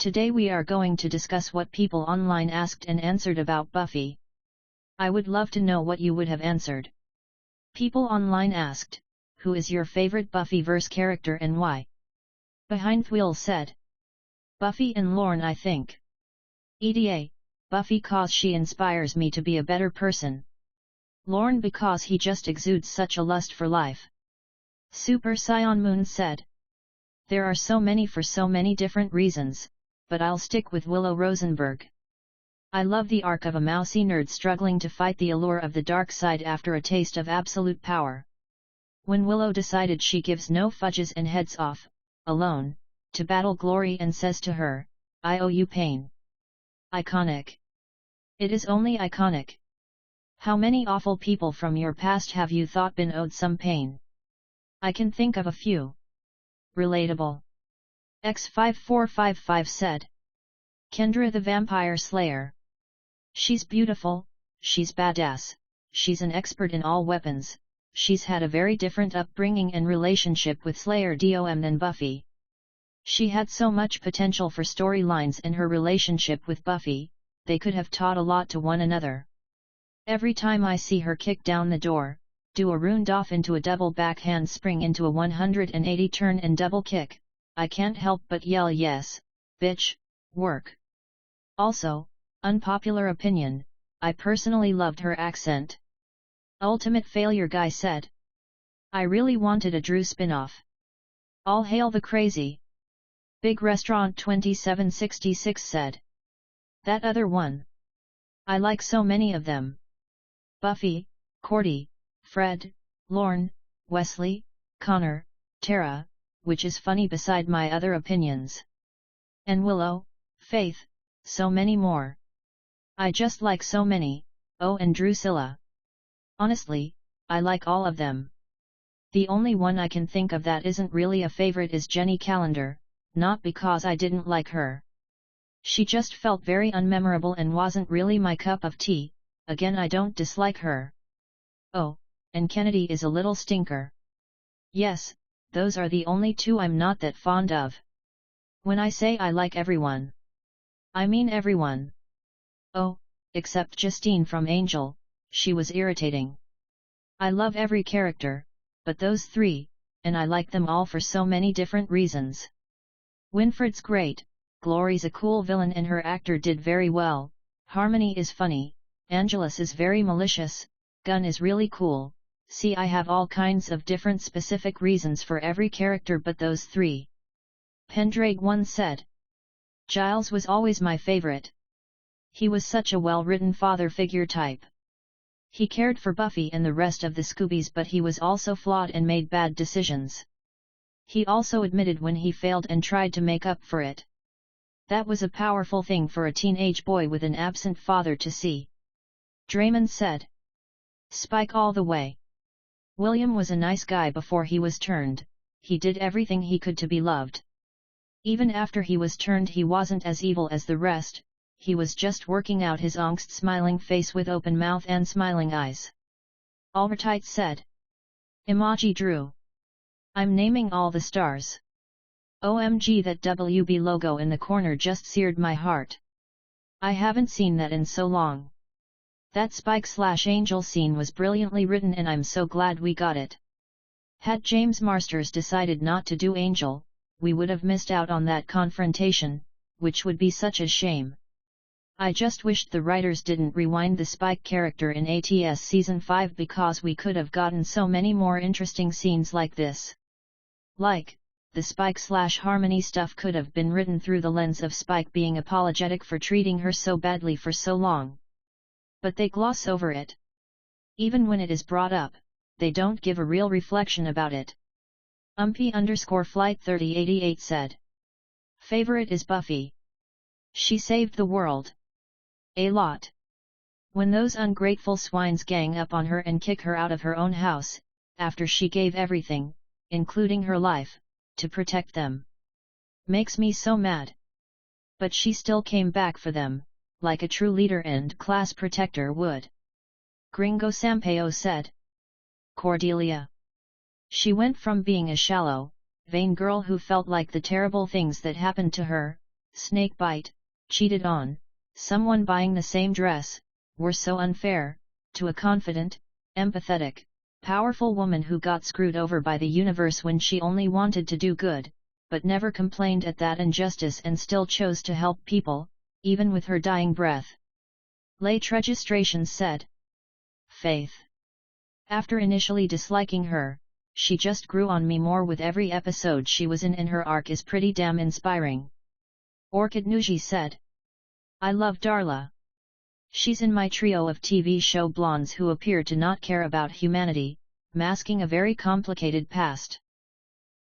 Today we are going to discuss what people online asked and answered about Buffy. I would love to know what you would have answered. People online asked, who is your favorite Buffyverse character and why? Behind Wheel said, Buffy and Lorne I think. EDA, Buffy cause she inspires me to be a better person. Lorne because he just exudes such a lust for life. Super Saiyan Moon said, there are so many for so many different reasons, but I'll stick with Willow Rosenberg. I love the arc of a mousy nerd struggling to fight the allure of the dark side after a taste of absolute power. When Willow decided she gives no fudges and heads off, alone, to battle Glory and says to her, I owe you pain. Iconic. It is only iconic. How many awful people from your past have you thought been owed some pain? I can think of a few. Relatable. X5455 said. Kendra the Vampire Slayer. She's beautiful, she's badass, she's an expert in all weapons, she's had a very different upbringing and relationship with Slayer DOM than Buffy. She had so much potential for storylines in her relationship with Buffy, they could have taught a lot to one another. Every time I see her kick down the door, do a round off into a double backhand spring into a 180 turn and double kick, I can't help but yell yes, bitch, work. Also, unpopular opinion, I personally loved her accent. Ultimate Failure Guy said. I really wanted a Drew spin-off. All hail the crazy. Big Restaurant 2766 said. That other one. I like so many of them. Buffy, Cordy, Fred, Lorne, Wesley, Connor, Tara, which is funny beside my other opinions. And Willow, Faith, so many more. I just like so many, oh and Drusilla. Honestly, I like all of them. The only one I can think of that isn't really a favorite is Jenny Calendar, not because I didn't like her. She just felt very unmemorable and wasn't really my cup of tea, again I don't dislike her. Oh, and Kennedy is a little stinker. Yes, those are the only two I'm not that fond of. When I say I like everyone, I mean everyone. Oh, except Justine from Angel, she was irritating. I love every character, but those three, and I like them all for so many different reasons. Winfred's great, Glory's a cool villain and her actor did very well, Harmony is funny, Angelus is very malicious, Gunn is really cool. See, I have all kinds of different specific reasons for every character but those three. Pendrake 1 said. Giles was always my favorite. He was such a well-written father figure type. He cared for Buffy and the rest of the Scoobies, but he was also flawed and made bad decisions. He also admitted when he failed and tried to make up for it. That was a powerful thing for a teenage boy with an absent father to see. Draymond said. Spike all the way. William was a nice guy before he was turned, he did everything he could to be loved. Even after he was turned he wasn't as evil as the rest, he was just working out his angst, smiling face with open mouth and smiling eyes. Albertite said. Emoji Drew. I'm naming all the stars. OMG, that WB logo in the corner just seared my heart. I haven't seen that in so long. That Spike/Angel scene was brilliantly written and I'm so glad we got it. Had James Marsters decided not to do Angel, we would have missed out on that confrontation, which would be such a shame. I just wished the writers didn't rewind the Spike character in ATS Season 5 because we could have gotten so many more interesting scenes like this. Like, the Spike/Harmony stuff could have been written through the lens of Spike being apologetic for treating her so badly for so long. But they gloss over it. Even when it is brought up, they don't give a real reflection about it. Umpy_flight 3088 said. Favorite is Buffy. She saved the world. A lot. When those ungrateful swines gang up on her and kick her out of her own house, after she gave everything, including her life, to protect them. Makes me so mad. But she still came back for them, like a true leader and class protector would. Gringo Sampaio said. Cordelia. She went from being a shallow, vain girl who felt like the terrible things that happened to her, snake bite, cheated on, someone buying the same dress, were so unfair, to a confident, empathetic, powerful woman who got screwed over by the universe when she only wanted to do good, but never complained at that injustice and still chose to help people, even with her dying breath. Late registrations said. Faith. After initially disliking her, she just grew on me more with every episode she was in, and her arc is pretty damn inspiring. Orchid Nuji said. I love Darla. She's in my trio of TV show blondes who appear to not care about humanity, masking a very complicated past.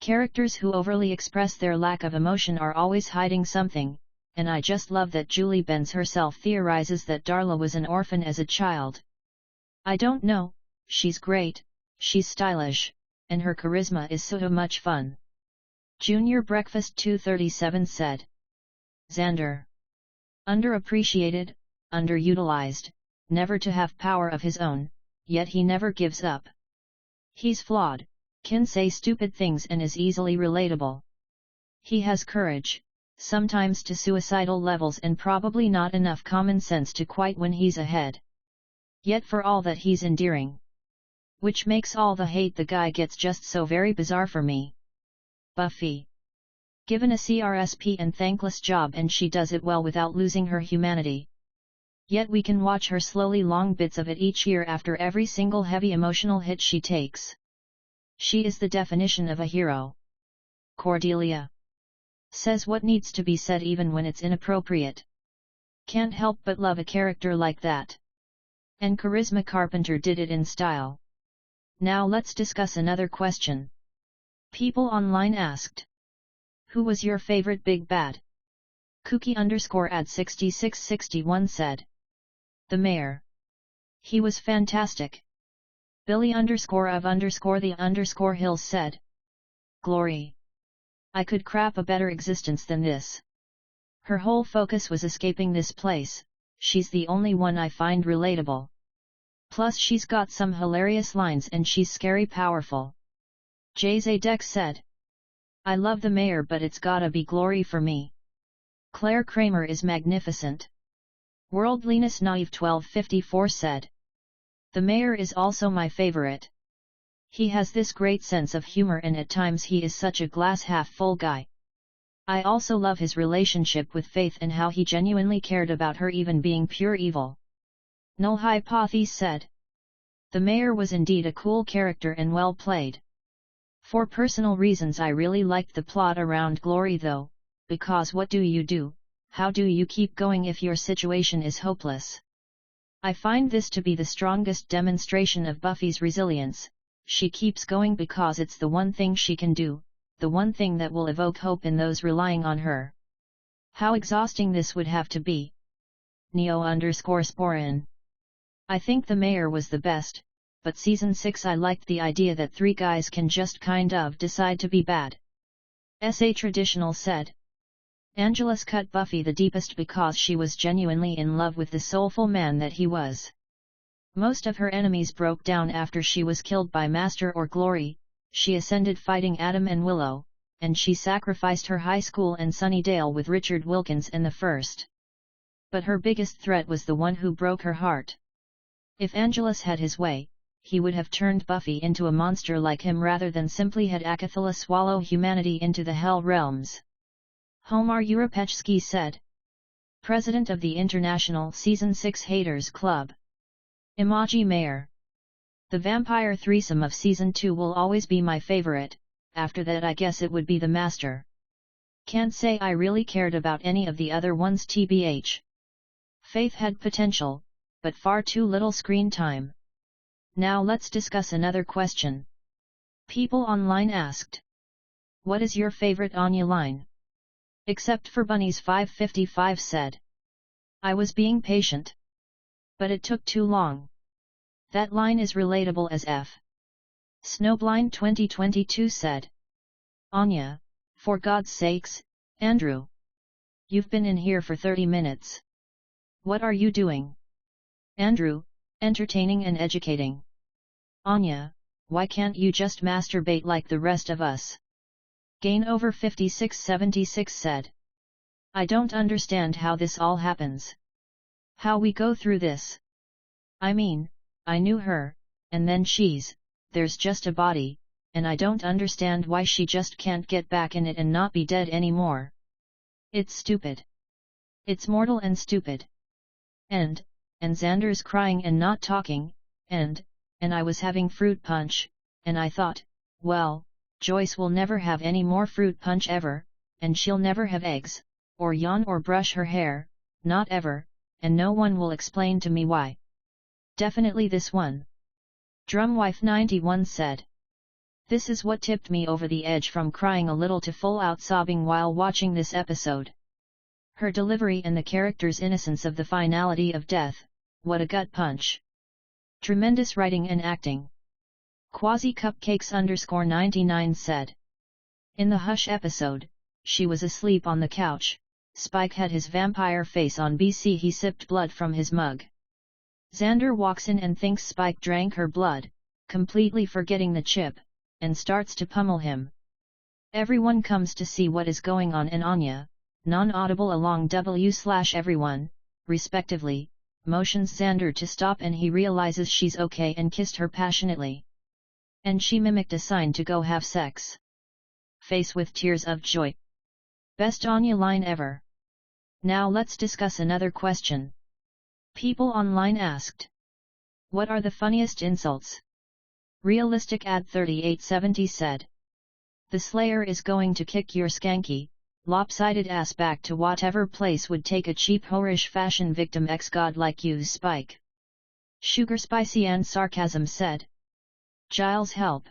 Characters who overly express their lack of emotion are always hiding something, and I just love that Julie Benz herself theorizes that Darla was an orphan as a child. I don't know, she's great, she's stylish, and her charisma is so much fun. Junior Breakfast 237 said. Xander. Underappreciated, underutilized, never to have power of his own, yet he never gives up. He's flawed, can say stupid things and is easily relatable. He has courage, sometimes to suicidal levels, and probably not enough common sense to quite when he's ahead. Yet for all that he's endearing. Which makes all the hate the guy gets just so very bizarre for me. Buffy. Given a CRSP and thankless job, and she does it well without losing her humanity. Yet we can watch her slowly long bits of it each year after every single heavy emotional hit she takes. She is the definition of a hero. Cordelia. Says what needs to be said even when it's inappropriate. Can't help but love a character like that. And Charisma Carpenter did it in style. Now let's discuss another question. People online asked. Who was your favorite big bad? Kookie_ad6661 said. The mayor. He was fantastic. Billy_of_the_hills said. Glory. I could crap a better existence than this. Her whole focus was escaping this place, she's the only one I find relatable. Plus she's got some hilarious lines and she's scary powerful. Jay-Dex said. I love the mayor, but it's gotta be Glory for me. Claire Kramer is magnificent. Worldliness Naive 1254 said. The mayor is also my favorite. He has this great sense of humor and at times he is such a glass half full guy. I also love his relationship with Faith and how he genuinely cared about her even being pure evil. Null Hypothesis said. The mayor was indeed a cool character and well played. For personal reasons I really liked the plot around Glory though, because what do you do, how do you keep going if your situation is hopeless? I find this to be the strongest demonstration of Buffy's resilience. She keeps going because it's the one thing she can do, the one thing that will evoke hope in those relying on her. How exhausting this would have to be. Neo_Sporin. I think the mayor was the best, but season 6 I liked the idea that 3 guys can just kind of decide to be bad. SA Traditional said. Angelus cut Buffy the deepest because she was genuinely in love with the soulful man that he was. Most of her enemies broke down after she was killed by Master or Glory, she ascended fighting Adam and Willow, and she sacrificed her high school and Sunnydale with Richard Wilkins in the first. But her biggest threat was the one who broke her heart. If Angelus had his way, he would have turned Buffy into a monster like him rather than simply had Akathala swallow humanity into the Hell Realms. Homar Urapechsky said. President of the International Season 6 Haters Club. Emoji Mayor. The vampire threesome of Season 2 will always be my favorite, after that I guess it would be the Master. Can't say I really cared about any of the other ones tbh. Faith had potential, but far too little screen time. Now let's discuss another question. People online asked. What is your favorite Anya line? Except for Bunnies 555 said. I was being patient. But it took too long. That line is relatable as F. Snowblind 2022 said. Anya, for God's sakes, Andrew. You've been in here for 30 minutes. What are you doing? Andrew, entertaining and educating. Anya, why can't you just masturbate like the rest of us? Gain over 5676 said. I don't understand how this all happens. How we go through this. I mean, I knew her, and then there's just a body, and I don't understand why she just can't get back in it and not be dead anymore. It's stupid. It's mortal and stupid. And Xander's crying and not talking, and I was having fruit punch, and I thought, well, Joyce will never have any more fruit punch ever, and she'll never have eggs, or yawn or brush her hair, not ever, and no one will explain to me why. Definitely this one. Drumwife 91 said. This is what tipped me over the edge from crying a little to full-out sobbing while watching this episode. Her delivery and the character's innocence of the finality of death, what a gut punch. Tremendous writing and acting. Quasi-Cupcakes_99 said. In the Hush episode, she was asleep on the couch, Spike had his vampire face on BC he sipped blood from his mug. Xander walks in and thinks Spike drank her blood, completely forgetting the chip, and starts to pummel him. Everyone comes to see what is going on and Anya, non-audible along W/everyone, respectively, motions Xander to stop and he realizes she's okay and kissed her passionately. And she mimicked a sign to go have sex. Face with tears of joy. Best Anya line ever. Now let's discuss another question. People online asked. What are the funniest insults? Realistic Ad 3870 said. The Slayer is going to kick your skanky, lopsided ass back to whatever place would take a cheap whorish fashion victim ex-god like you, Spike. Sugar Spicy and Sarcasm said. Giles help.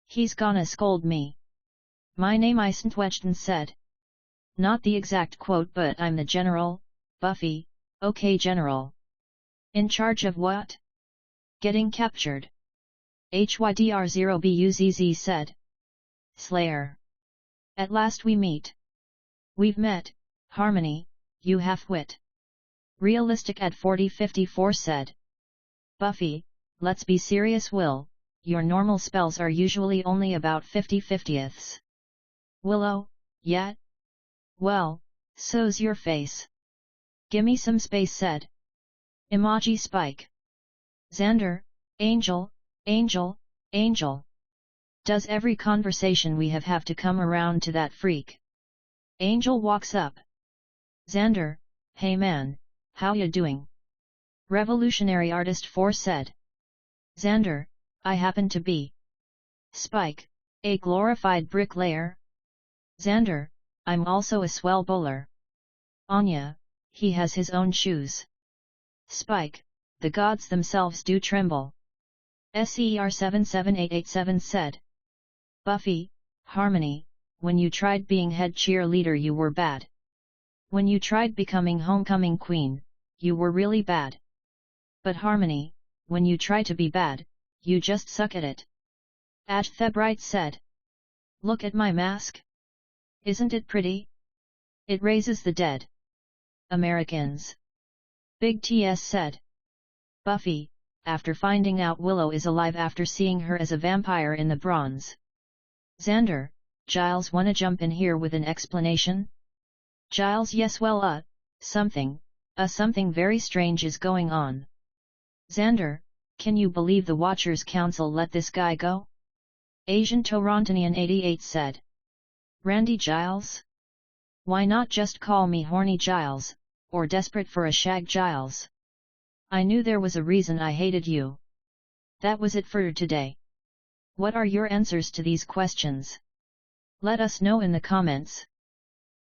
He's gonna scold me. My name isn't Wechton said. Not the exact quote but I'm the general, Buffy, okay general. In charge of what? Getting captured. HYDR0BUZZ said. Slayer. At last we meet. We've met, Harmony, you half-wit. Realistic at 4054 said. Buffy, let's be serious Will, your normal spells are usually only about 50/50ths. Willow, yet? Well, so's your face. Gimme some space said. Emoji Spike. Xander, Angel, Angel, Angel. Does every conversation we have to come around to that freak? Angel walks up. Xander, hey man, how ya doing? Revolutionary Artist 4 said. Xander, I happen to be. Spike, a glorified bricklayer. Xander, I'm also a swell bowler. Anya, he has his own shoes. Spike, the gods themselves do tremble. SER77887 said. Buffy, Harmony, when you tried being head cheerleader you were bad. When you tried becoming homecoming queen, you were really bad. But Harmony, when you try to be bad, you just suck at it. Thebright said. Look at my mask. Isn't it pretty? It raises the dead. Americans. Big TS said. Buffy, after finding out Willow is alive after seeing her as a vampire in the bronze. Xander, Giles wanna jump in here with an explanation? Giles yes well something very strange is going on. Xander, can you believe the Watchers Council let this guy go? Asian Torontonian 88 said. Randy Giles? Why not just call me Horny Giles, or Desperate for a Shag Giles? I knew there was a reason I hated you. That was it for today. What are your answers to these questions? Let us know in the comments.